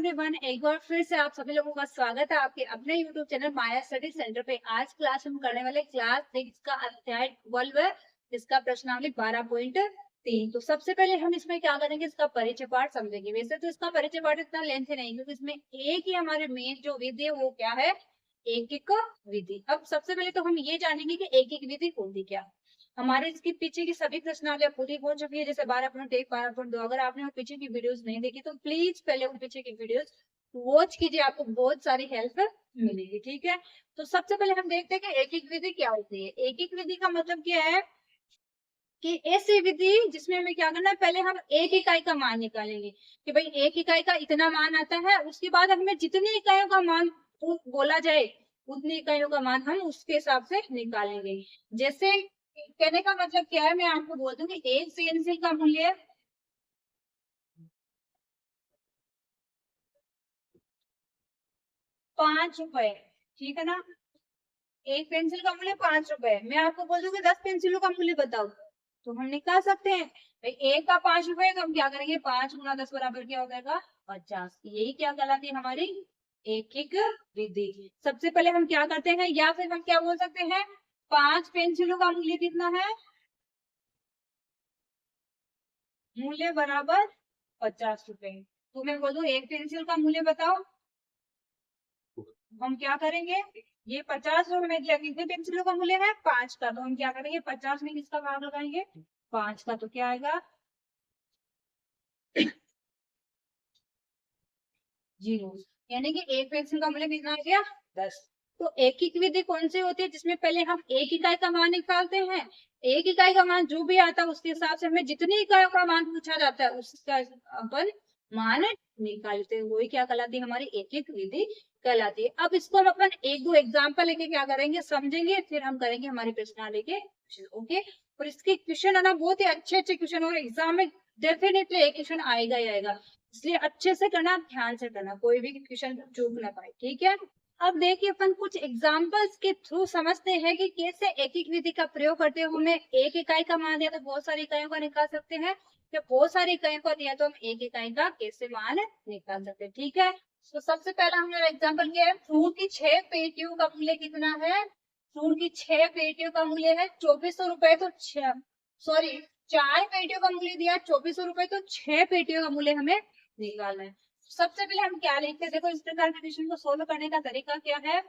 Everyone, एक बार फिर से आप सभी लोगों का स्वागत है आपके अपने यूट्यूब चैनल माया स्टडी सेंटर पे। आज क्लास हम करने वाले क्लास 6 का अध्याय 12 है, जिसका प्रश्नावली 12.3। तो सबसे पहले हम इसमें क्या करेंगे, इसका परिचय पाठ समझेंगे। वैसे तो इसका परिचय पाठ इतना लेंथी नहीं, क्योंकि इसमें एक ही हमारे मेन जो विधि है वो क्या है, एक एक विधि। अब सबसे पहले तो हम ये जानेंगे कि एक एक विधि होती क्या। हमारे इसके पीछे की सभी प्रश्नावलियां पूरी हो चुकी है, जैसे 12.1, 12.2। अगर आपने वो पीछे की वीडियोस नहीं देखी तो प्लीज पहले वो पीछे की वीडियोस वॉच कीजिए, आपको बहुत सारी हेल्प मिलेगी। ठीक है, तो सबसे पहले हम देखते हैं कि एक एक विधि क्या होती है। एक एक विधि का मतलब क्या है कि ऐसी विधि जिसमें हमें क्या करना है, पहले हम एक इकाई का मान निकालेंगे कि भाई एक इकाई का इतना मान आता है। उसके बाद हमें जितनी इकाइयों का मान बोला जाए उतनी इकाइयों का मान हम उसके हिसाब से निकालेंगे। जैसे कहने का मतलब क्या है, मैं आपको बोल दूं कि एक पेंसिल का मूल्य 5 रुपए, ठीक है ना। एक पेंसिल का मूल्य 5 रुपए, मैं आपको बोल दूं कि 10 पेंसिलों का मूल्य बताओ, तो हम निकाल सकते हैं। भाई एक का 5 रुपए, तो हम क्या करेंगे, 5 गुना 10 बराबर क्या हो जाएगा, 50। यही क्या कहलाती है हमारी एक एक विधि। सबसे पहले हम क्या करते हैं, या फिर हम क्या बोल सकते हैं, 5 पेंसिलों का मूल्य कितना है, मूल्य बराबर 50 रुपए। तो मैं बोलूं एक पेंसिल का मूल्य बताओ, हम क्या करेंगे, ये 50 रुपए में कितने पेंसिलों का मूल्य है, 5 का। तो हम क्या करेंगे, 50 में किसका भाग लगाएंगे, 5 का। तो क्या आएगा, 0। यानी कि एक पेंसिल का मूल्य कितना आ गया, 10। तो एक एक विधि कौन सी होती है, जिसमें पहले हम एक इकाई का मान निकालते हैं। एक इकाई का मान जो भी आता है उसके हिसाब से हमें जितनी इकाइयों का मान पूछा जाता है उसका अपन मान निकालते हैं। वही क्या कहलाती है, हमारी एक एक विधि कहलाती है। अब इसको हम अपन एक दो एग्जाम्पल लेके क्या करेंगे, समझेंगे, फिर हम करेंगे हमारी प्रश्नावली के ओके। और इसके क्वेश्चन है ना, बहुत ही अच्छे अच्छे क्वेश्चन, और एग्जाम में डेफिनेटली एक क्वेश्चन आएगा ही आएगा। इसलिए अच्छे से करना, ध्यान से करना, कोई भी क्वेश्चन चूक ना पाए। ठीक है, अब देखिए अपन कुछ एग्जांपल्स के थ्रू समझते हैं कि कैसे एक एक विधि का प्रयोग करते हुए हमें एक इकाई का मान दिया तो बहुत सारी इकाइयों का निकाल सकते हैं, या बहुत सारी इकाइयों को दिया तो हम एक इकाई का कैसे मान निकाल सकते हैं। ठीक है, तो सबसे पहला हमारा एग्जाम्पल क्या है, फ्रूट की 6 पेटियों का मूल्य कितना है। फ्रूट की 6 पेटियों का मूल्य है 2400 रुपए। तो सॉरी, 4 पेटियों का मूल्य दिया 2400 रुपए, तो 6 पेटियों का मूल्य हमें निकालना है। सबसे पहले हम क्या लिखते हैं, देखो इस प्रकार के क्वेश्चन को सोल्व करने का तरीका क्या है,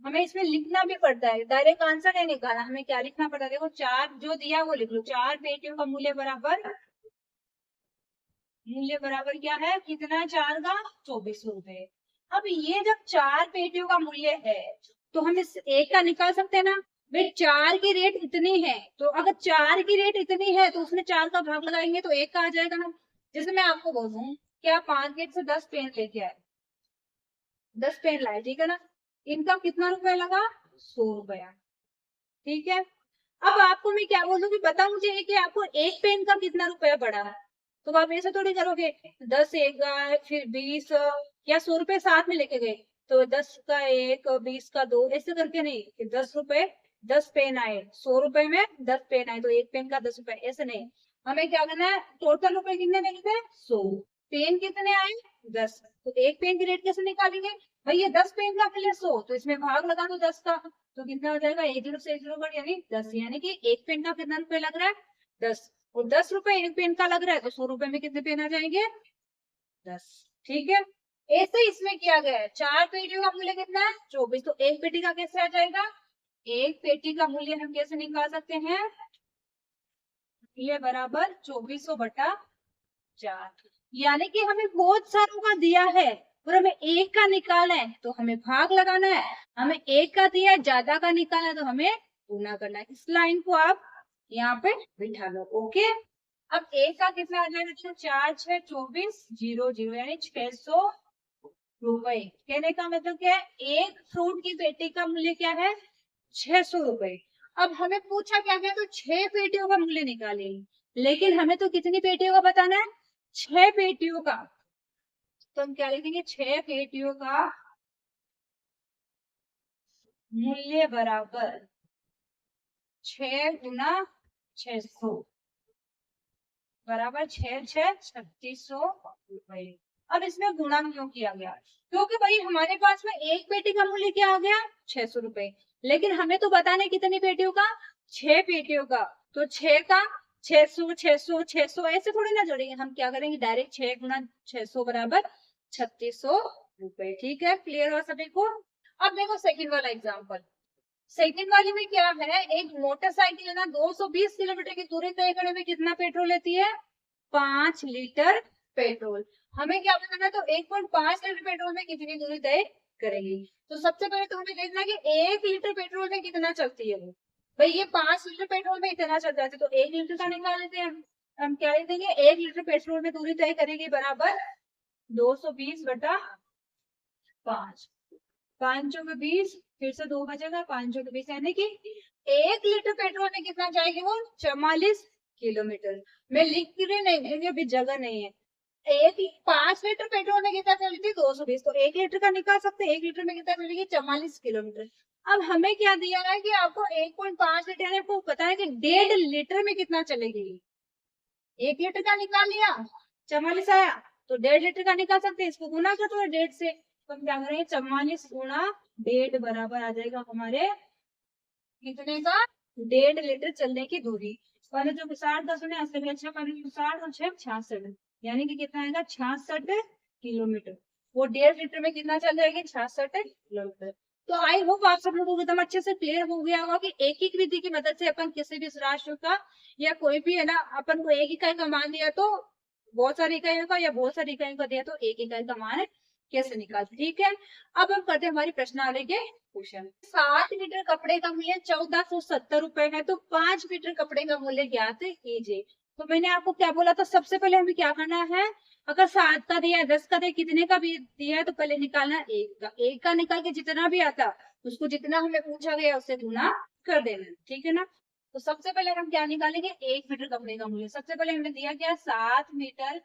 हमें इसमें लिखना भी पड़ता है, डायरेक्ट आंसर नहीं निकाला, हमें क्या लिखना पड़ता है। देखो 4 जो दिया वो लिख लो, 4 पेटियों का मूल्य बराबर, मूल्य बराबर क्या है, कितना है, 4 का 2400 रुपए। अब ये जब 4 पेटियों का मूल्य है तो हम इस एक का निकाल सकते हैं ना। भाई 4 की रेट इतनी है, तो अगर 4 की रेट इतनी है तो उसमें 4 का भाग लगाएंगे तो एक का आ जाएगा ना। जैसे मैं आपको बोलूं कि आप मार्केट से 10 पेन लेके आए, 10 पेन लाए, ठीक है ना। इनका कितना रुपया लगा, 100 रुपया। ठीक है, अब आपको मैं क्या बोलूं कि बता मुझे कि आपको एक पेन का कितना रुपया पड़ा है। तो आप ऐसे थोड़ी करोगे, 10 एक गए, फिर 20 या 100 रुपए साथ में लेके गए, तो 10 का एक, 20 का दो, ऐसे करके नहीं कि 10 रुपए 10 पेन आए, 100 रुपए में 10 पेन आए तो एक पेन का 10 रुपए, ऐसे नहीं। हमें क्या करना है, टोटल रुपए कितने देंगे, 100। पेन कितने आए, 10। तो एक पेन की रेट कैसे निकालेंगे, भाई ये 10 पेन का मूल्य 100, तो इसमें भाग लगा दो 10 का, तो कितना हो जाएगा, एक जीरो से एक जीरो कट, यानी 10। यानी कि एक पेन का कितना रुपए लग रहा है, 10। और 10 रुपए एक पेन का लग रहा है, तो 100 रुपए में कितने पेन आ जाएंगे, 10। ठीक है, ऐसे इसमें किया गया है। 4 पेटियों का मूल्य कितना है, 24। तो एक पेटी का कैसे आ जाएगा, एक पेटी का मूल्य हम कैसे निकाल सकते हैं, ये बराबर 2400/4। यानी कि हमें बहुत सारों का दिया है और हमें एक का निकालना है तो हमें भाग लगाना है, हमें एक का दिया ज्यादा का निकालना है तो हमें गुना करना है। इस लाइन को आप यहाँ पे बिठा लो। ओके, अब एक का कितना आ जाएगा, तो 4 6 24 0 0, यानी 600 रुपए। कहने का मतलब क्या है, एक फ्रूट की पेटी का मूल्य क्या है, 600 रुपए। अब हमें पूछा क्या गया, तो 6 पेटियों का मूल्य निकालेंगे, लेकिन हमें तो कितनी पेटियों का बताना है, 6 पेटियों का। तो हम क्या लिखेंगे, 6 पेटियों का मूल्य बराबर 6 गुना 600 बराबर 6 6 3600 रुपए। अब इसमें गुणा क्यों किया गया? क्योंकि भाई हमारे पास में एक पेटी का मूल्य क्या आ गया, 600 रुपए, लेकिन हमें तो बताना है कितनी पेटियों का, 6 पेटियों का। तो 6 का 600 600 600 ऐसे थोड़ी ना जोड़ेंगे, हम क्या करेंगे डायरेक्ट 6 गुना 600 बराबर 3600 रुपए। ठीक है, क्लियर हो सभी को? अब देखो सेकंड वाला एग्जांपल। सेकंड वाली में क्या है, एक मोटरसाइकिल है ना 220 किलोमीटर की दूरी तय करने में कितना पेट्रोल लेती है, 5 लीटर पेट्रोल। हमें क्या बताना है, तो 1.5 लीटर पेट्रोल में कितनी दूरी तय करेगी। तो सबसे पहले तो हमें देखना है कि 1 लीटर पेट्रोल में कितना चलती है वो। भाई ये 5 लीटर पेट्रोल में इतना चल जाती है, तो 1 लीटर का निकाल लेते हैं हम क्या लिख देंगे, 1 लीटर पेट्रोल में दूरी तय करेगी बराबर 220 बटा 5, 5 चौके 20, फिर से 2 बचेगा, 5 चौके 20, यानी कि 1 लीटर पेट्रोल में कितना जाएगी वो, 44 किलोमीटर। मैं लिख रही नहीं क्योंकि अभी जगह नहीं है। 5 लीटर पेट्रोल में कितना चली थी, 220, तो 1 लीटर का निकाल सकते हैं, 1 लीटर में कितना चलेगी, 44 किलोमीटर। अब हमें क्या दिया है कि आपको 1.5 लीटर, यानी आपको पता है कि 1.5 लीटर में कितना चलेगी। 1 लीटर का निकाल लिया, 44 आया, तो 1.5 लीटर का निकाल सकते हैं, इसको गुना कर दो 1.5 से, तो हम क्या करेंगे 44 गुना 1.5 बराबर आ जाएगा हमारे कितने का, 1.5 लीटर चलने की दूरी। पहले जो 60 10 ने अच्छा, पहले 60 और 6 66, यानी कि कितना आएगा 66 किलोमीटर। वो 1.5 लीटर में कितना चल जाएगी, 66 किलोमीटर। तो आई होप आप सब लोगों को एकदम अच्छे से क्लियर हो गया होगा कि एक एक विधि की मदद से अपन किसी भी राशि का या कोई भी है ना, अपन को एक इकाई का मान दिया तो बहुत सारी इकाइयों का, या बहुत सारी इकाइयों का दिया तो एक इकाई का मान कैसे निकालते। ठीक है, अब हम करते हैं हमारी प्रश्नावली के क्वेश्चन। 7 मीटर कपड़े का मूल्य 1470 रुपए है, तो 5 मीटर कपड़े का मूल्य ज्ञात कीजिए। तो मैंने आपको क्या बोला था, सबसे पहले हमें क्या करना है, अगर 7 का दिया 10 का दिया कितने का भी दिया है, तो पहले निकालना एक का, एक का निकाल के जितना भी आता उसको जितना हमें पूछा गया उससे गुना कर देना। ठीक है ना, तो सबसे पहले हम क्या निकालेंगे, 1 मीटर कपड़े का मूल्य। सबसे पहले हमें दिया गया 7 मीटर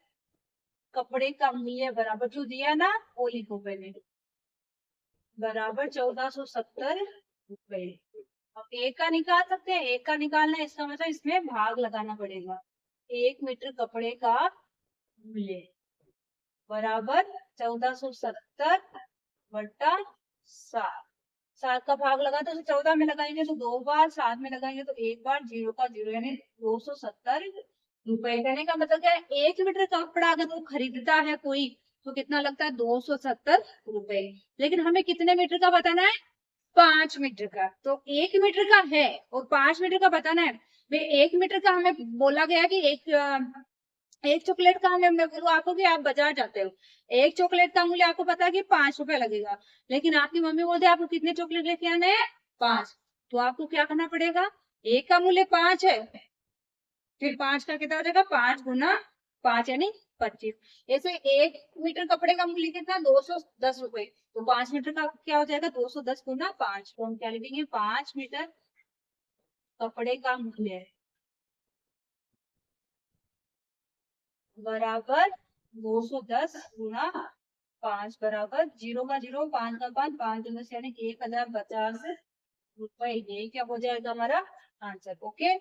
कपड़े का मूल्य बराबर जो दिया ना वो लिखो पहले, बराबर 1470 रुपए। अब एक का निकाल सकते हैं, एक का निकालना है, इसका मतलब इसमें भाग लगाना पड़ेगा। 1 मीटर कपड़े का मूल्य बराबर 1470 बट्टा 7, 7 का भाग लगा तो 14 में लगाएंगे तो 2 बार, 7 में लगाएंगे तो 1 बार, 0 का 0, यानी 270 रुपए। कहने का मतलब क्या है, 1 मीटर कपड़ा अगर वो खरीदता है कोई तो कितना लगता है, 270 रुपए। लेकिन हमें कितने मीटर का बताना है, 5 मीटर का। तो 1 मीटर का है और 5 मीटर का बताना है। भाई 1 मीटर का हमें बोला गया कि एक चॉकलेट का हमें, मैं बोलूँ आपको कि आप बाजार जाते हो, एक चॉकलेट का मूल्य आपको पता है कि 5 रुपए लगेगा, लेकिन आपकी मम्मी बोलते हैं आपको कितने चॉकलेट लेके आने हैं, 5। तो आपको क्या करना पड़ेगा, एक का मूल्य 5 है, फिर 5 का कितना हो जाएगा, 5 गुना 5 यानी 25। ऐसे 1 मीटर कपड़े का मूल्य कितना, 210 रुपए, तो 5 मीटर का क्या हो जाएगा, 210 गुना 5, तो हम क्या लिखेंगे, 5 मीटर कपड़े का मूल्य बराबर 210 गुना 5 बराबर 0 का 0, 5 का 5, 5 10 यानी 1050 रुपए। ये क्या हो जाएगा हमारा आंसर। ओके,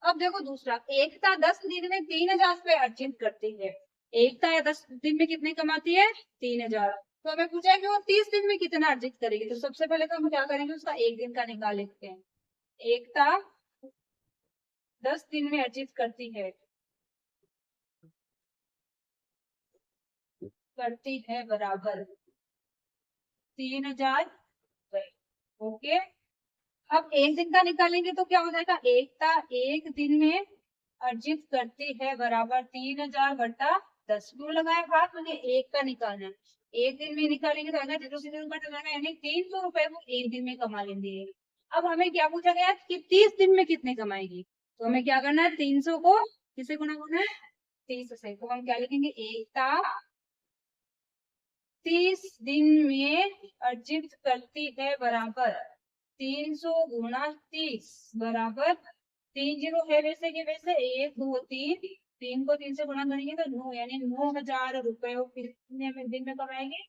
अब देखो दूसरा, एकता 10 दिन में 3000 रुपए अर्जित करती है। एकता या 10 दिन में कितने कमाती है, 3000। तो हमें पूछा है कि वो 30 दिन में कितना अर्जित करेगी। तो सबसे पहले तो हम क्या करेंगे, उसका एक दिन का निकाल लेते हैं। एकता 10 दिन में अर्जित करती है बराबर 3000 रुपए। ओके, अब एक दिन का निकालेंगे तो क्या हो जाएगा, एकता एक दिन में अर्जित करती है बराबर 3000 बट्टा 10। क्यों लगाया भाग, मुझे एक का निकालना है, एक दिन में निकालेंगे तो आएगा 0 से 0 कट जाएगा, यानी 300 रुपए वो एक दिन में कमा लेंगे। अब हमें क्या पूछा गया कि 30 दिन में कितने कमाएगी, तो हमें क्या करना है, 300 को किसे गुना करना है, 30 से। तो हम क्या लिखेंगे, एकता 30 दिन में अर्जित करती है बराबर 300 गुना 30 बराबर 3 जीरो है वैसे के वैसे 1 2 3, 3 को 3 से गुणा करेंगे तो 9, यानी 9000 रुपए वो कितने में दिन में कमाएंगे,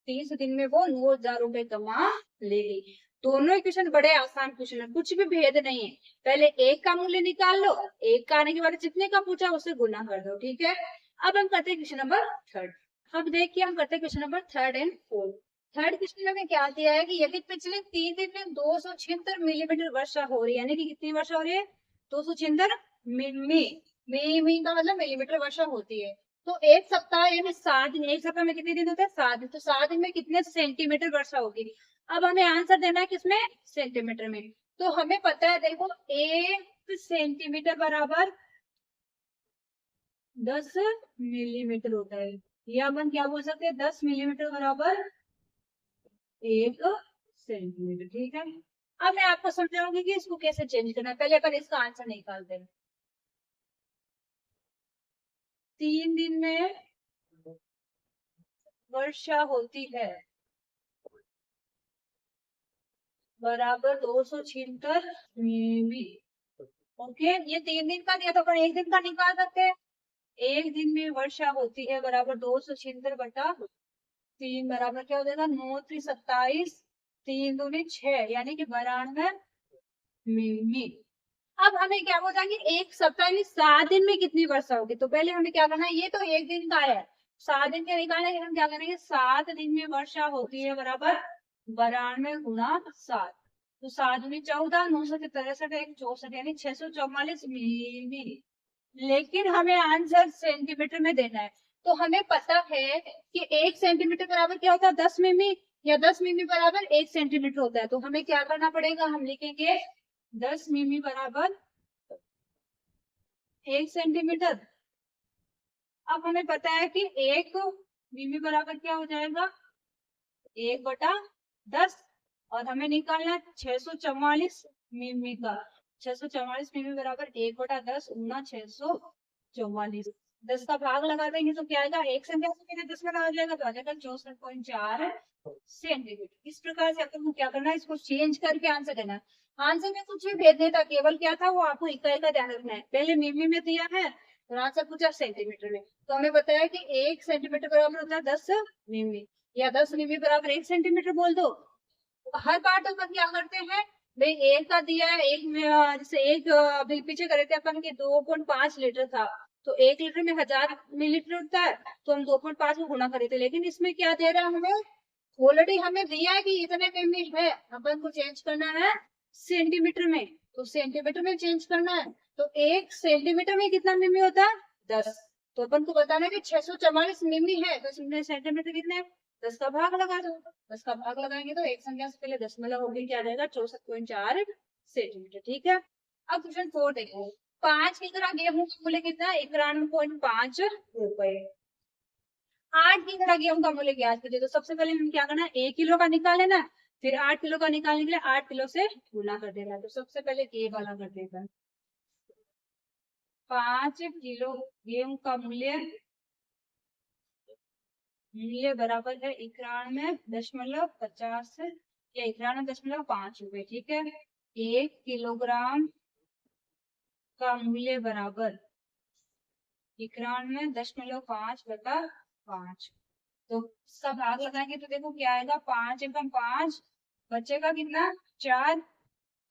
30 दिन में वो 9000 रुपए कमा लेगी। दोनों इक्वेशन बड़े आसान क्वेश्चन है, कुछ भी भेद नहीं है। पहले एक का मूल्य निकाल लो, एक का आने के बाद जितने का पूछा उससे गुना कर दो। ठीक है, अब हम करते हैं क्वेश्चन नंबर 3। अब देखिए हम करते हैं question number 3 and 4। Third question में क्या दिया है कि यदि पिछले 3 दिन में 276 मिलीमीटर वर्षा हो रही है, यानी कि कितनी वर्षा हो रही है, 276 मिमी। मिमी का मतलब मिलीमीटर वर्षा होती है। तो एक सप्ताह यानी 7 दिन, एक सप्ताह में कितने दिन होते हैं, 7 दिन। तो 7 दिन में कितने सेंटीमीटर वर्षा होगी। अब हमें आंसर देना है किसमें, सेंटीमीटर में। तो हमें पता है, देखो 1 सेंटीमीटर बराबर 10 मिलीमीटर होता है, या अपन क्या बोल सकते हैं, 10 मिलीमीटर बराबर 1 सेंटीमीटर। ठीक है, अब मैं आपको समझाऊंगी कि इसको कैसे चेंज करना है। पहले अपन इसका आंसर निकालते हैं। 3 दिन में वर्षा होती है बराबर 276 मिमी। ओके, ये 3 दिन का दिया, तो अपन एक दिन का निकाल सकते हैं। एक दिन में वर्षा होती है बराबर 276/3 बराबर क्या हो जाएगा, 9×3 = 27, 3×2 = 6, यानी कि 92 मिमी। अब हमें क्या हो जाएंगे, एक सप्ताह में 7 दिन में कितनी वर्षा होगी। तो पहले हमें क्या करना है, ये तो एक दिन का है, 7 दिन के निकालने के हम क्या करेंगे, 7 दिन में वर्षा होती है बराबर 92×7। तो 7×14, 963, 164, यानी 644 मिली। लेकिन हमें आंसर सेंटीमीटर में देना है। तो हमें पता है कि 1 सेंटीमीटर बराबर क्या होता है, 10 मिमी, या 10 मिमी बराबर 1 सेंटीमीटर होता है। तो हमें क्या करना पड़ेगा, हम लिखेंगे 10 मिमी बराबर 1 सेंटीमीटर। अब हमें पता है कि 1 मिमी बराबर क्या हो जाएगा, 1/10, और हमें निकालना है 644 मिमी का। 644 मिमी बराबर 1/10 गुना 644। 10 का भाग लगा देंगे तो क्या आएगा, एक संख्या से पहले 10 में लगा जाएगा तो आ जाएगा 64.4 सेंटीमीटर। इस प्रकार से अपन को क्या करना है, इसको चेंज करके आंसर देना है। आंसर में कुछ भी भेद नहीं था, केवल क्या था, वो आपको इकाई का ध्यान रखना है। पहले मिमी में दिया है और आंसर पूछा सेंटीमीटर में। तो हमें बताया कि 1 सेंटीमीटर बराबर होता है 10 मिमी, या 10 मिमी बराबर 1 सेंटीमीटर बोल दो। हर बार तो अपन क्या करते हैं भाई, एक का दिया है, एक में जैसे एक अभी पीछे करे थे अपन के 2.5 लीटर था, तो 1 लीटर में 1000 मिलीलीटर होता है, तो हम 2.5 को गुना करे थे। लेकिन इसमें क्या दे रहा है हमें, ऑलरेडी हमें दिया है कि इतने मिमी है, अपन को चेंज करना है सेंटीमीटर में। तो सेंटीमीटर में चेंज करना है, तो 1 सेंटीमीटर में कितना मिमी होता है, 10। तो अपन को बताना है कि 644 मिमी है, तो इसमें सेंटीमीटर कितने हैं, 10 का भाग लगा दो। 10 का भाग लगाएंगे तो एक संख्या से पहले दशमलव होगी, क्या रहेगा, 64.4 सेंटीमीटर। ठीक है, अब क्वेश्चन 4 देखो। 5 किलोग्राम गेहूं का मूल्य कितना है, 91.5 रुपए। 8 किलो गेहूं का मूल्य ज्ञात कीजिए। तो सबसे पहले हम क्या करना है, 1 किलो का निकाल लेना, फिर 8 किलो का निकालने के लिए 8 किलो से गुना कर देना। तो सबसे पहले ए वाला कर देगा, 5 किलो गेहूं का मूल्य बराबर है 91.50 या 91.5 रुपए। ठीक है, 1 किलोग्राम का मूल्य बराबर 91.5/5। तो इसका भाग लगाएंगे तो देखो क्या आएगा, 5 एकम 5, बचेगा कितना, 4,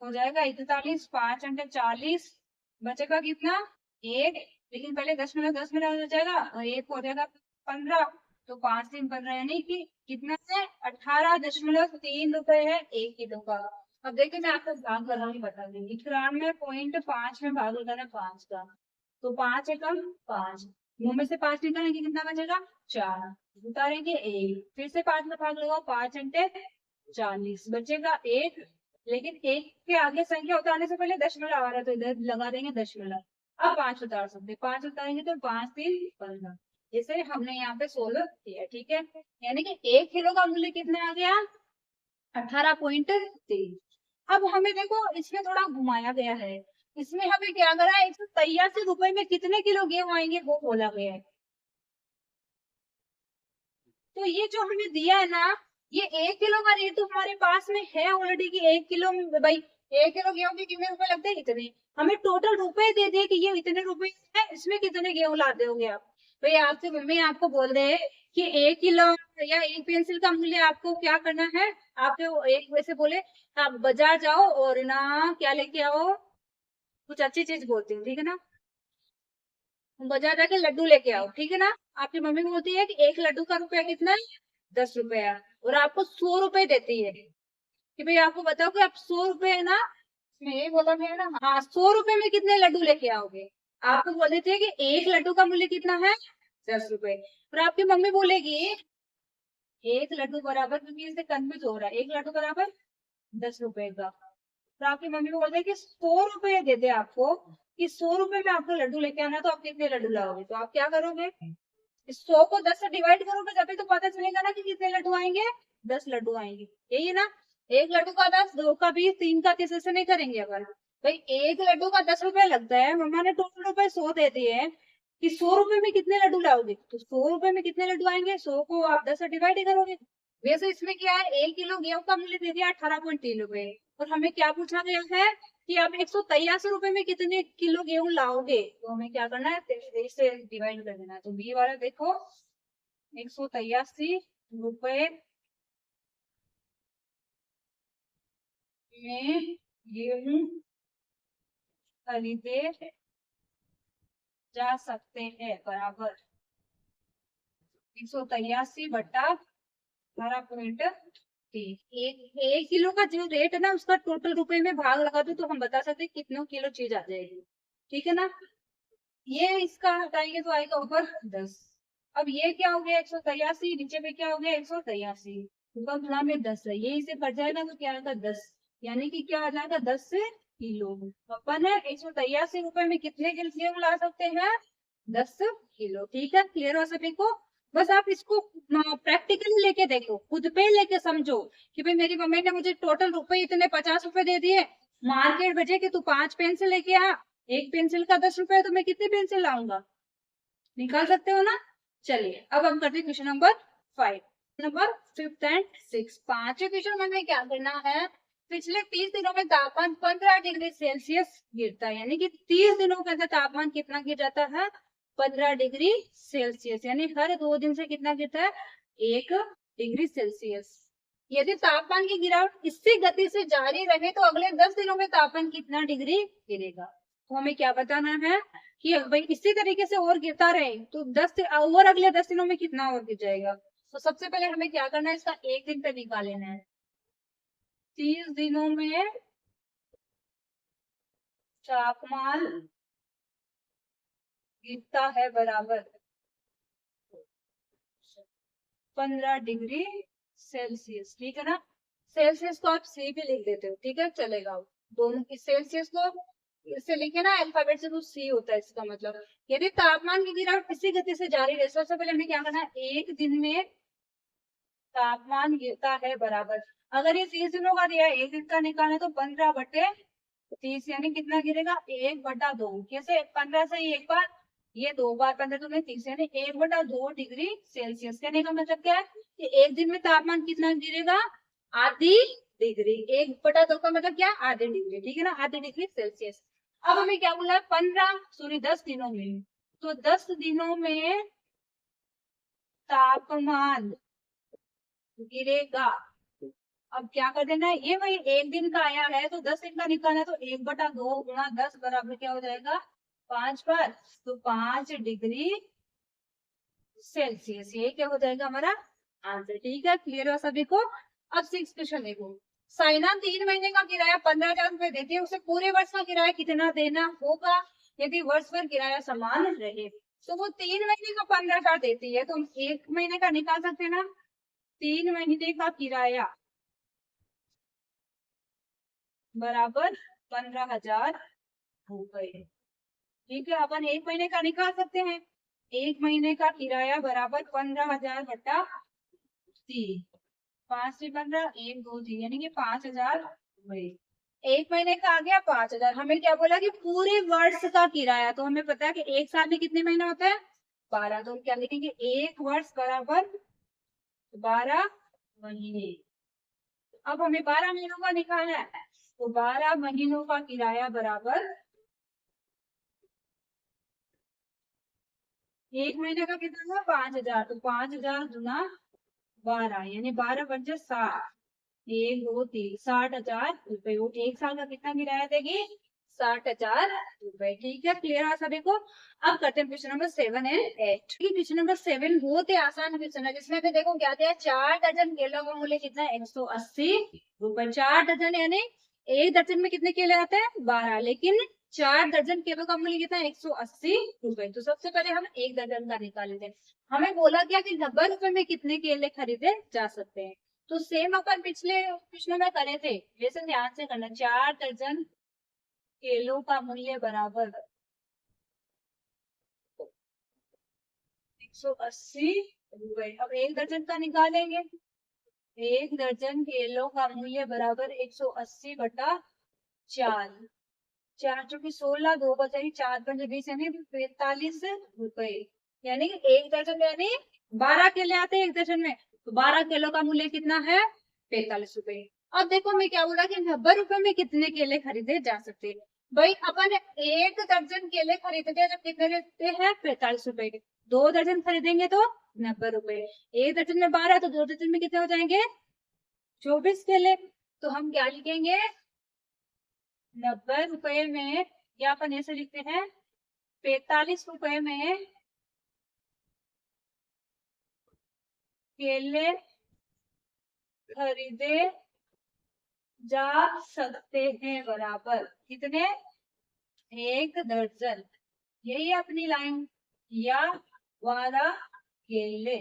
हो जाएगा 41, 5 अंक 40, बचेगा कितना, 1। लेकिन पहले 10 में हो जाएगा और 1 हो जाएगा 15, तो 5×3 = 15, यानी कि कितना है, 18.3 रुपए है 1 किलो का। अब देखिए मैं आपको भाग लगाने बता दूंगी, 91.5 में भाग लगाना 5 का, तो 5 एकम 5, मुंह में से 5 निकालेंगे कितना बचेगा, 4, उतारेंगे 1, फिर से 5 में भाग लगाओ, 5 अंटे 40, बचेगा 1। लेकिन 1 के आगे संख्या उतारने से पहले दशमलव आ रहा है, तो इधर लगा देंगे दशमलव। अब 5 उतार सकते, 5 उतारेंगे तो 5×3 = 15। इसे हमने यहाँ पे 16 किया। ठीक है, यानी कि 1 किलो का मूल्य कितना आ गया, 18.3। अब हमें देखो इसमें थोड़ा घुमाया गया है, इसमें हमें क्या करा है, 183 रुपए में कितने किलो गेहूं आएंगे वो बोला गया है। तो ये जो हमें दिया है ना, ये 1 किलो का रेट तो हमारे पास में है ऑलरेडी कि 1 किलो भाई 1 किलो गेहूं के कितने रुपए लगते हैं, इतने। हमें टोटल रुपए दे दिए कि ये इतने रुपए है, इसमें कितने गेहूं लाते होंगे आप। भाई आपसे मम्मी आपको बोल रहे हैं कि 1 किलो या 1 पेंसिल का मूल्य आपको क्या करना है, आपको एक वैसे बोले आप बाजार जाओ और ना क्या लेके आओ, कुछ अच्छी चीज बोलती हूँ, ठीक है ना। बाजार जाके लड्डू लेके आओ, ठीक है ना। आपकी मम्मी बोलती है कि एक लड्डू का रुपया कितना है, 10 रुपया, और आपको 100 रुपए देती है कि भाई आपको बताओ कि आप 100 रुपए है ना, मैं यही बोला है ना, हाँ 100 रुपए में कितने लड्डू लेके आओगे। आपको बोल देती है कि एक लड्डू का मूल्य कितना है, 10 रुपए, और आपकी मम्मी बोलेगी एक लड्डू बराबर, क्योंकि इससे कंफ्यूज हो रहा है, एक लड्डू बराबर 10 रुपए का, तो आपकी मम्मी को बोलते हैं कि 100 रुपए दे दे आपको, कि 100 रुपए में आपको लड्डू लेके आना है, तो आप कितने लड्डू लाओगे, तो आप क्या करोगे, इस 100 को 10 से डिवाइड करोगे, तभी तो पता चलेगा ना कि कितने लड्डू आएंगे, 10 लड्डू आएंगे, यही है ना। एक लड्डू का 10, दो का 20, तीन का किसी से नहीं करेंगे अपन, भाई एक लड्डू का 10 रुपए लगता है, मम्मा ने टोटल रुपए 100 दे दिए हैं, कि 100 रुपए में कितने लड्डू लाओगे, तो 100 रुपए में कितने लड्डू आएंगे, 100 को आप 10 से डिवाइड ही करोगे। वैसे इसमें क्या है, 1 किलो गेहूं का मूल्य दे दिया 18.3 रुपए, और हमें क्या पूछा गया है कि आप 183 रुपए में कितने किलो गेहूं लाओगे, तो हमें क्या करना है, 23 से डिवाइड कर देना है। तो बी वाला देखो, 183 रुपए में गेहूं खरीदे जा सकते हैं, बराबर 183/12.3। एक किलो का जो रेट है ना, उसका टोटल रुपए में भाग लगा दो, तो हम बता सकते हैं कितने किलो चीज आ जाएगी, ठीक है ना। ये इसका हटाएंगे तो आएगा ऊपर 10। अब ये क्या हो गया, 183, नीचे पे क्या हो गया, 183, ऊपर गुना में 10 है, ये इसे कट जाएगा तो क्या आएगा 10, यानी कि क्या आ जाएगा 10 किलो। तो अपन है 183 रुपए में कितने किलो ला सकते हैं, 10 किलो, ठीक है। क्लियर हो सभी को। बस आप इसको प्रैक्टिकली लेके देखो, खुद पे लेके समझो कि भाई मेरी मम्मी ने मुझे टोटल रुपए इतने 50 रुपए दे दिए, मार्केट बजे कि तू 5 पेंसिल लेके आ, एक पेंसिल का 10 रुपए, तो मैं कितनी पेंसिल लाऊंगा, निकाल सकते हो ना। चलिए अब हम करते हैं question number 5, number 5th and 6th। पांचवें क्वेश्चन में हमें क्या करना है, पिछले 30 दिनों में तापमान 15 डिग्री सेल्सियस गिरता है, यानी कि 30 दिनों के अंदर तापमान कितना गिर जाता है, 15 डिग्री सेल्सियस, यानी हर 2 दिन से कितना गिरता है, 1 डिग्री सेल्सियस। यदि तापमान की गिरावट इसी गति से जारी रहे तो अगले 10 दिनों में तापमान कितना डिग्री गिरेगा। तो हमें क्या बताना है कि भाई इसी तरीके से और गिरता रहे तो 10 और अगले 10 दिनों में कितना और गिर जाएगा। तो सबसे पहले हमें क्या करना है, इसका एक दिन पे निकाल लेना है। 30 दिनों में तापमान गिरता है बराबर 15 डिग्री सेल्सियस, ठीक है ना। सेल्सियस को आप सी भी लिख देते हो, ठीक है, चलेगा। दोनों की सेल्सियस को इससे लिखे ना अल्फाबेट से, तो सी होता है इसका मतलब। यदि तापमान की गिरावट इसी गति से जारी रहे, सबसे पहले हमें क्या करना है, एक दिन में तापमान गिरता है बराबर, अगर ये 30 दिनों का दिया है, एक दिन का निकालना है, तो 15/30, यानी कितना गिरेगा, 1/2। कैसे, 15 से एक बार, ये 2 बार, 15 दूनी 30, यानी 1/2 डिग्री सेल्सियस। कहने का मतलब क्या है कि एक दिन में तापमान कितना गिरेगा, आधी डिग्री। 1/2 का मतलब क्या, आधी डिग्री, ठीक है ना, आधी डिग्री सेल्सियस। अब हमें क्या बोला है, 10 दिनों में, तो 10 दिनों में तापमान गिरेगा। अब क्या कर देना है, ये वही एक दिन का आया है, तो 10 दिन का निकालना है, तो 1/2 गुणा 10 बराबर क्या हो जाएगा, 5 पर, तो 5 डिग्री सेल्सियस, ये क्या हो जाएगा हमारा आंसर, ठीक है। क्लियर हो सभी को। अब 6 क्वेश्चन देखो, साइना 3 महीने का किराया 15,000 रुपए देती है, उसे पूरे वर्ष का किराया कितना देना होगा यदि वर्ष भर किराया समान रहे। तो वो 3 महीने का 15,000 देती है, तो हम 1 महीने का निकाल सकते हैं ना। 3 महीने का किराया बराबर 15,000 रुपए, ठीक है। अपन 1 महीने का निकाल सकते हैं, 1 महीने का किराया बराबर 15,000/3, 5 से 15, 1 2 3, यानी कि 5,000 रुपए। 1 महीने का आ गया 5,000। हमें क्या बोला कि पूरे वर्ष का किराया, तो हमें पता है कि एक साल में कितने महीने होते हैं, 12, तो हम क्या लिखेंगे, एक वर्ष बराबर 12 महीने। अब हमें 12 महीनों का निकालना है, तो 12 महीनों का किराया बराबर, एक महीने का कितना हुआ, 5,000, तो 5,000 गुना 12, यानी 12×5 = 60, 1 2 3, 60,000 रुपए। वो एक साल का कितना किराया देगी, 60,000 रुपए। ठीक है, क्लियर है सभी को। अब करते हैं question number 7 and 8। Question number 7 बहुत ही आसान क्वेश्चन है, जिसमें भी देखो क्या दिया है, 4 दर्जन केलों का मूल्य कितना है, 180 रुपए। 4 दर्जन यानी एक दर्जन में कितने केले आते हैं, 12, लेकिन 4 दर्जन केलों का मूल्य कितना है, 180 रुपए। तो सबसे पहले हम एक दर्जन का निकाल लेते हैं। हमें बोला गया कि 90 रुपए में कितने केले खरीदे जा सकते हैं। तो सेम अपन पिछले प्रश्न में करे थे, वैसे ध्यान से करना। 4 दर्जन केलों का मूल्य बराबर 180 रुपए। अब एक दर्जन का निकालेंगे। एक दर्जन केलों का मूल्य बराबर 180 बटा 4। 4 चौकी 16, 2 बचाई 4 पंजे 20 यानी 45 रुपए। यानी कि एक दर्जन यानी 12 केले आते हैं एक दर्जन में, तो 12 किलो का मूल्य कितना है, 45 रुपए। अब देखो मैं क्या बोला कि 90 रुपए में कितने केले खरीदे जा सकते हैं। भाई अपन एक दर्जन केले खरीदते हैं जब कितने लेते हैं, 45 रुपए। 2 दर्जन खरीदेंगे तो 90 रुपए। एक दर्जन में 12, तो 2 दर्जन में कितने हो जाएंगे, 24 केले। तो हम क्या लिखेंगे, 90 रुपए में, या अपन ऐसे लिखते हैं, 45 रुपए में केले खरीदे जा सकते हैं बराबर कितने, एक दर्जन। यही अपनी लाइन, या 12 केले।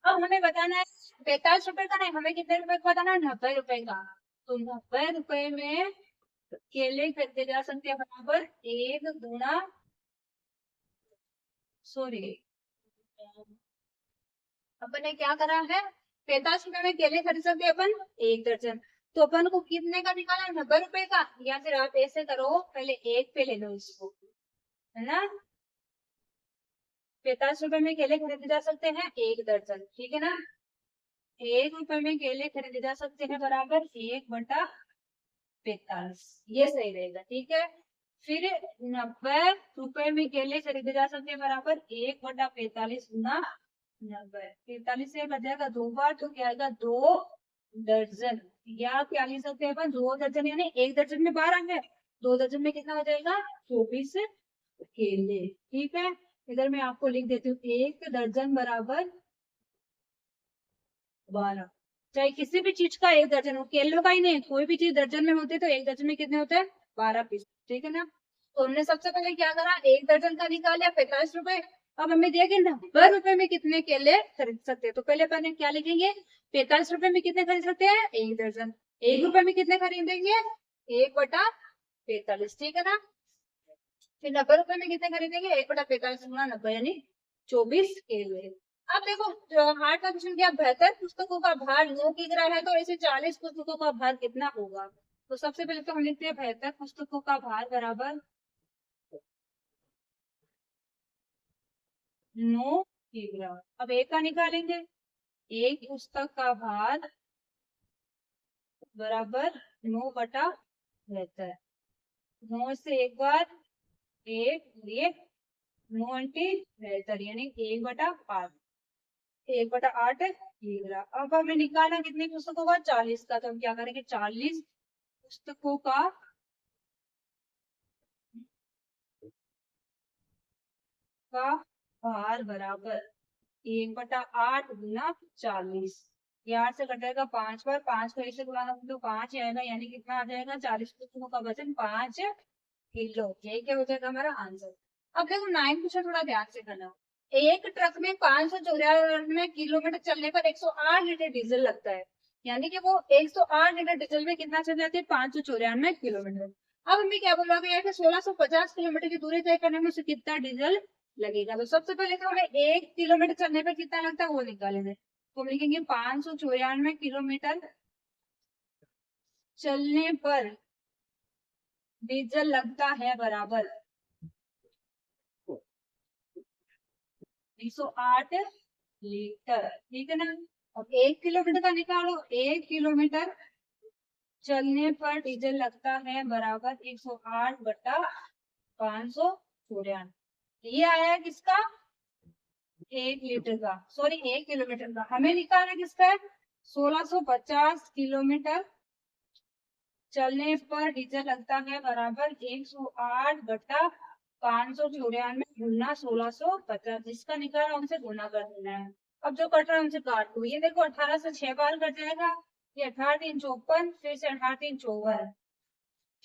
अब हमें बताना है 45 रुपए का नहीं, हमें कितने रुपए का बताना है, 90 रुपए का। तो 90 रुपए में केले खरीदे जा सकते हैं बराबर एक गुना, सॉरी अपन ने क्या करा है, 45 रुपए में केले खरीद सकते हैं अपन एक दर्जन। तो अपन को कितने का निकाला है, 90 रुपए का। या फिर आप ऐसे करो, पहले एक पे ले लो इसको, है ना। 45 रुपए में केले खरीदे जा सकते हैं एक दर्जन, ठीक है ना। 1 रुपए में केले खरीदे जा सकते हैं बराबर 1/45, ये सही रहेगा, ठीक है। फिर 90 रुपए में केले खरीदे जा सकते हैं बराबर 1/45 गुना 90। 45 से बचेगा 2 बार, तो क्या आएगा, 2 दर्जन। या क्या लिख सकते हैं अपन, 2 दर्जन यानी एक दर्जन में 12 है, 2 दर्जन में कितना हो जाएगा, 24 केले। ठीक है, इधर मैं आपको लिख देती हूँ, एक दर्जन बराबर 12। चाहे किसी भी चीज का एक दर्जन हो, केलों का ही नहीं, कोई भी चीज दर्जन में होती है, तो एक दर्जन में कितने होते हैं, 12 पीस। ठीक है ना। तो हमने सबसे पहले क्या करा, एक दर्जन का निकाला 45 रुपए। अब हमें दिया कि 90 रुपए में कितने केले खरीद सकते हैं। तो पहले अपन क्या लिखेंगे, 45 रुपए में कितने खरीद सकते हैं, एक दर्जन। 1 रुपए में कितने खरीदेंगे, 1/45, ठीक है ना। फिर 90 रुपए में कितने खरीदेंगे, 1/45 गुना 90 यानी 24 केले। अब देखो हार्ड का क्वेश्चन क्या, 72 पुस्तकों का भार 9 किग्रा है, तो ऐसे 40 पुस्तकों का भार कितना होगा। तो सबसे पहले तो हम लिखते हैं 72 पुस्तकों का भार बराबर 9 किग्रा। अब एक का निकालेंगे, एक पुस्तक का भार बराबर 9/72। 9 से एक बार एक, ये 9×72 यानी 1/8, 1/8 किग्रा। अब हमें निकालना कितनी पुस्तकों का, 40 का। तो हम क्या करेंगे, 40 पुस्तकों का भार बराबर 1/8 गुना 40। यहाँ से कटेगा 5 बार, 5 को ऐसे गुना तो 5 आएगा, यानी कितना आ जाएगा, 40 पुस्तकों का वजन 5 किलो। यही क्या हो जाएगा हमारा आंसर। अब देखो 9 क्वेश्चन थोड़ा ध्यान से करना। एक ट्रक में 594 किलोमीटर चलने पर 108 लीटर डीजल लगता है, यानी कि वो 108 लीटर डीजल में कितना चल जाती है, 594 किलोमीटर। अब हमें क्या बोला गया है कि 1650 किलोमीटर की दूरी तय करने में उसे कितना डीजल लगेगा। तो सबसे पहले तो हमें 1 किलोमीटर चलने पर कितना लगता है वो निकालेंगे। तो हम लिखेंगे 594 किलोमीटर चलने पर डीजल लगता है बराबर 108 लीटर, ठीक है ना। अब 1 किलोमीटर का निकालो, 1 किलोमीटर चलने पर डीजल लगता है बराबर 108/594। ये आया किसका, 1 लीटर का, सॉरी 1 किलोमीटर का। हमें निकालना किसका है, 1650 किलोमीटर चलने पर डीजल लगता है बराबर 108 बटा 594 गुना 1650। जिसका निकाला उनसे गुना कर देना है। अब जो कट रहा है उनसे काट दो। ये देखो 18 से 6 बार कट जाएगा, ये 18 3 54, फिर से 18 3 54,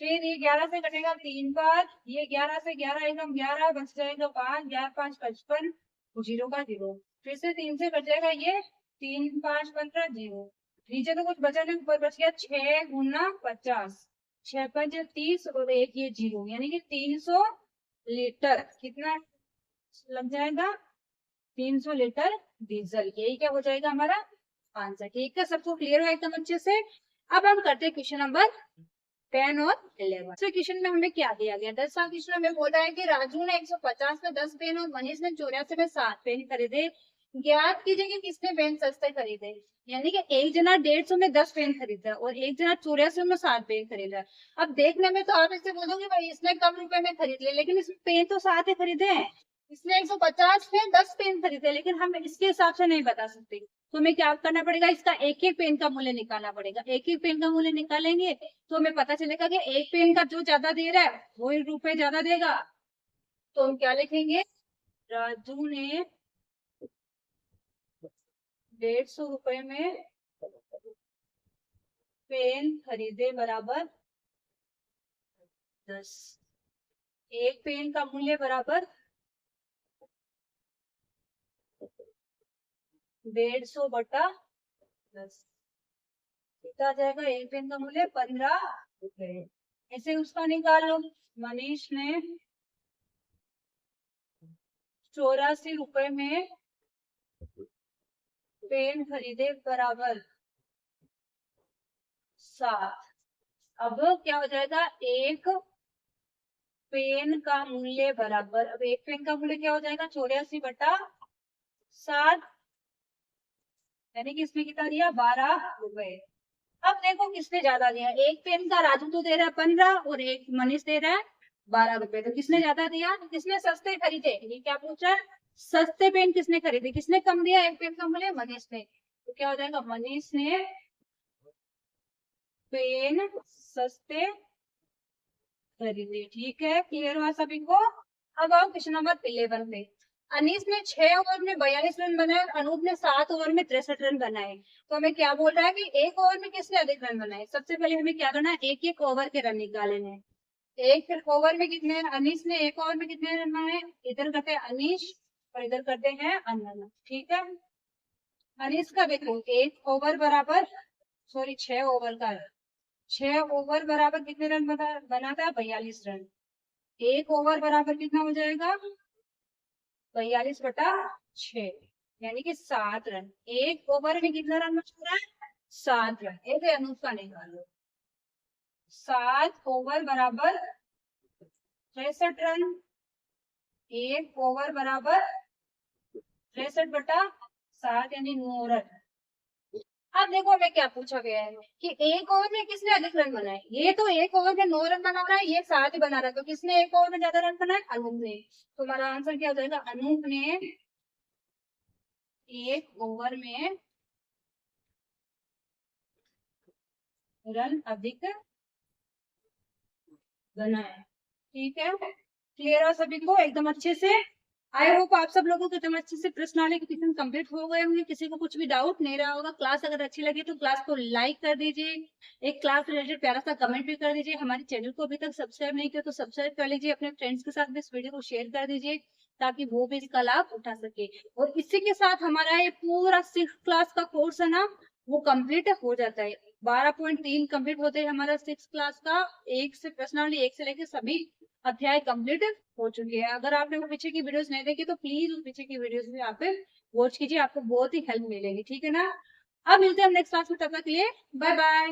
फिर ये 11 से कटेगा 3 बार, ये 11 से 11 एकदम 11 बच जाएगा 5, 11 5 55, जीरो का जीरो, फिर से 3 से कट जाएगा ये 3 5 15 जीरो, नीचे तो कुछ बचा नहीं, ऊपर बच गया 6 गुना 50, 6 5 30 और एक ये जीरो, यानी कि 300 लीटर कितना लग जाएगा, 300 लीटर डीजल। यही क्या हो जाएगा हमारा आंसर। ठीक है, सबको क्लियर हो एकदम अच्छे से। अब हम करते हैं क्वेश्चन नंबर 10 और 11। तो क्वेश्चन में हमें क्या दिया गया, 10 क्वेश्चन में बोला है कि राजू ने 150 में 10 पेन और मनीष ने 84 में 7 पेन खरीदे। ज्ञात कीजिए कि किसने पेन सस्ते खरीदे। यानी कि एक जना 150 में 10 पेन खरीदा और एक जना 84 में 7 पेन खरीदा। अब देखने में तो आप इससे बोलोगे भाई इसने कम रुपए में खरीद लिया, लेकिन इसमें पेन तो 7 ही खरीदे हैं। इसने 150 में 10 पेन खरीदे, लेकिन हम इसके हिसाब से नहीं बता सकते। तो हमें क्या करना पड़ेगा, इसका एक एक पेन का मूल्य निकालना पड़ेगा। एक एक पेन का मूल्य निकालेंगे तो हमें पता चलेगा कि एक पेन का जो ज्यादा दे रहा है वो रुपए ज्यादा देगा। तो हम क्या लिखेंगे, राजू ने 150 रुपए में पेन खरीदे बराबर 10। एक पेन का मूल्य बराबर 150 बटा 10, कितना जाएगा, एक पेन का मूल्य 15 रुपए। ऐसे उसका निकाल लो। मनीष ने 84 रुपए में पेन खरीदे बराबर 7। अब क्या हो जाएगा, एक पेन का मूल्य बराबर, अब एक पेन का मूल्य क्या हो जाएगा 84 बटा 7, यानी कि इसमें कितना दिया 12 रुपए। अब देखो किसने ज्यादा दिया, एक पेन का राजू तो दे रहा है 15 और एक मनीष दे रहा है 12 रुपए। तो किसने ज्यादा दिया, किसने सस्ते खरीदे, ये क्या पूछ रहा है, सस्ते पेन किसने खरीदे, किसने कम दिया एक पेन का मूल्य, मनीष ने। तो क्या हो जाएगा, मनीष ने पेन सस्ते खरीदे। ठीक है, क्लियर हुआ सभी को। अब आओ क्वेश्चन नंबर 11 पे। अनीस ने 6 ओवर में 42 रन बनाए, अनूप ने 7 ओवर में 63 रन बनाए। तो हमें क्या बोल रहा है कि एक ओवर में किसने अधिक रन बनाए। सबसे पहले हमें क्या करना है, एक एक ओवर के रन निकालेने हैं। एक ओवर में कितने, अनीस ने एक ओवर में कितने रन बनाए, इधर करते हैं अनीश और इधर करते हैं अनन्या। ठीक है, अनीस का देखो एक ओवर बराबर, सॉरी 6 ओवर का, 6 ओवर बराबर कितने रन बनाता है 42 रन। एक ओवर बराबर कितना हो जाएगा 42 बटा 6, यानी कि 7 रन। एक ओवर में कितना रन बचा रहा है 7 रन। एक अनूप का निकालो, 7 ओवर बराबर 63 रन, एक ओवर बराबर 63 बटा 7 यानी 9 रन। अब देखो हमें क्या पूछा गया है कि एक ओवर में किसने अधिक रन बनाए। ये तो एक ओवर में 9 रन बना रहा है, ये 7 ही बना रहा है, तो किसने एक ओवर में ज्यादा रन बनाए, अनूप ने। तो हमारा आंसर क्या हो जाएगा, अनूप ने एक ओवर में रन अधिक बनाए। ठीक है, क्लियर है सभी को एकदम अच्छे से। आई होप आप सब लोगों को एकदम अच्छे से प्रश्नावली के क्वेश्चन कंप्लीट हो गए होंगे। किसी को कुछ भी डाउट नहीं रहा होगा। क्लास अगर अच्छी लगी तो क्लास को लाइक कर दीजिए, एक क्लास रिलेटेड प्यारा सा कमेंट भी कर दीजिए। हमारे चैनल को अभी तक सब्सक्राइब नहीं किया तो सब्सक्राइब कर लीजिए, अपने फ्रेंड्स के साथ भी इस वीडियो को शेयर कर दीजिए ताकि वो भी इसका लाभ उठा सके। और इसी के साथ हमारा ये पूरा 6th क्लास का कोर्स है ना वो कंप्लीट हो जाता है। 12.3 कंप्लीट होते हैं हमारा 6th क्लास का। एक से प्रश्नावली 1 से लेकर सभी अध्याय कंप्लीट हो चुके हैं। अगर आपने वो पीछे की वीडियोस नहीं देखी तो प्लीज उस पीछे की वीडियोस भी आप वॉच कीजिए, आपको बहुत ही हेल्प मिलेगी। ठीक है ना, अब मिलते हैं हम नेक्स्ट क्लास में, तब तक के लिए बाय बाय।